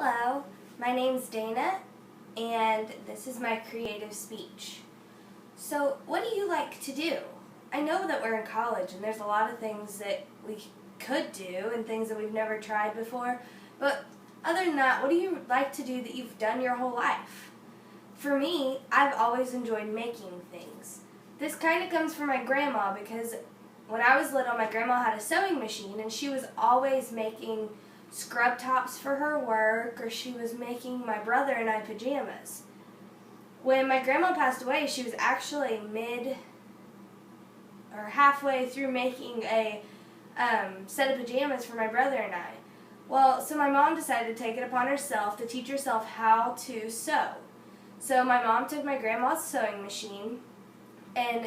Hello, my name's Dana, and this is my creative speech. So, what do you like to do? I know that we're in college and there's a lot of things that we could do and things that we've never tried before, but other than that, what do you like to do that you've done your whole life? For me, I've always enjoyed making things. This kind of comes from my grandma because when I was little, my grandma had a sewing machine and she was always making scrub tops for her work, or she was making my brother and I pajamas. When my grandma passed away, she was actually halfway through making a set of pajamas for my brother and I. Well, so my mom decided to take it upon herself to teach herself how to sew. So my mom took my grandma's sewing machine and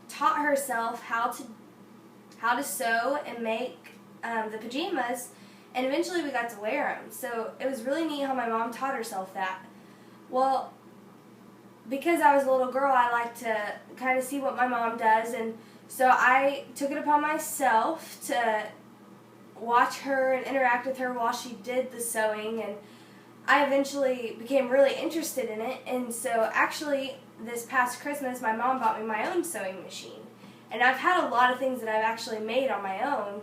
taught herself how to sew and make the pajamas, and eventually we got to wear them. So it was really neat how my mom taught herself that. Well, because I was a little girl, I like to kind of see what my mom does, and so I took it upon myself to watch her and interact with her while she did the sewing, and I eventually became really interested in it. And so actually this past Christmas my mom bought me my own sewing machine, and I've had a lot of things that I've actually made on my own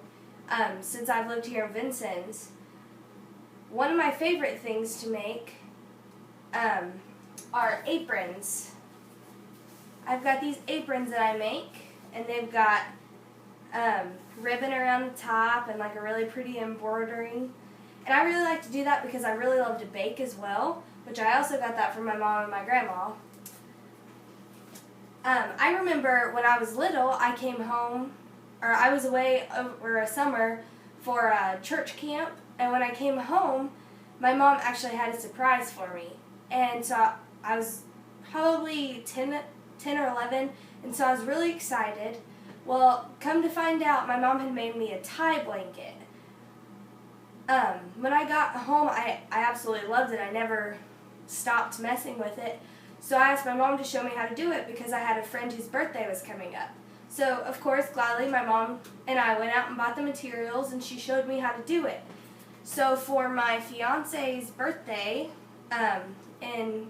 since I've lived here in Vincennes. One of my favorite things to make are aprons. I've got these aprons that I make, and they've got ribbon around the top and like a really pretty embroidery. And I really like to do that because I really love to bake as well, which I also got that from my mom and my grandma. I remember when I was little, I came home, or I was away over a summer for a church camp, and when I came home, my mom actually had a surprise for me. And so I was probably 10 or 11, and so I was really excited. Well, come to find out, my mom had made me a tie blanket. When I got home, I absolutely loved it. I never stopped messing with it. So I asked my mom to show me how to do it because I had a friend whose birthday was coming up. So, of course, gladly, my mom and I went out and bought the materials, and she showed me how to do it. So for my fiance's birthday, in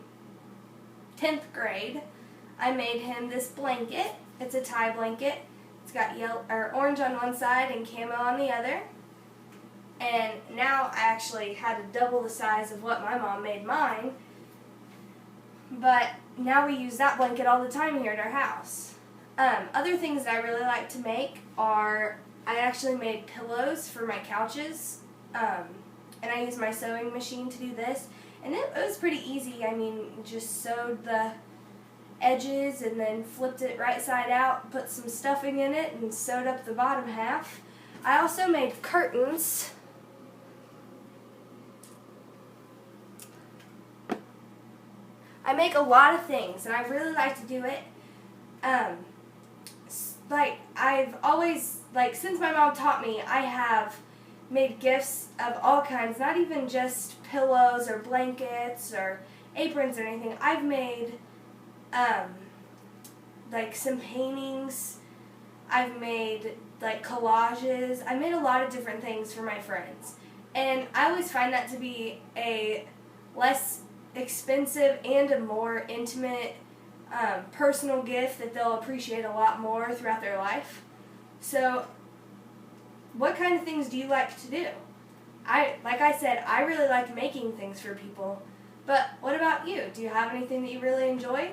10th grade, I made him this blanket. It's a tie blanket. It's got orange on one side and camo on the other. And now I actually had to double the size of what my mom made mine. But now we use that blanket all the time here at our house. Other things that I really like to make are, I actually made pillows for my couches, and I used my sewing machine to do this, and it was pretty easy. I mean, just sewed the edges and then flipped it right side out, put some stuffing in it, and sewed up the bottom half. I also made curtains. I make a lot of things, and I really like to do it. I've always, since my mom taught me, I have made gifts of all kinds, not even just pillows or blankets or aprons or anything. I've made, some paintings. I've made, collages. I made a lot of different things for my friends. And I always find that to be a less expensive and a more intimate personal gift that they'll appreciate a lot more throughout their life. So, what kind of things do you like to do? Like I said, I really like making things for people. But what about you? Do you have anything that you really enjoy?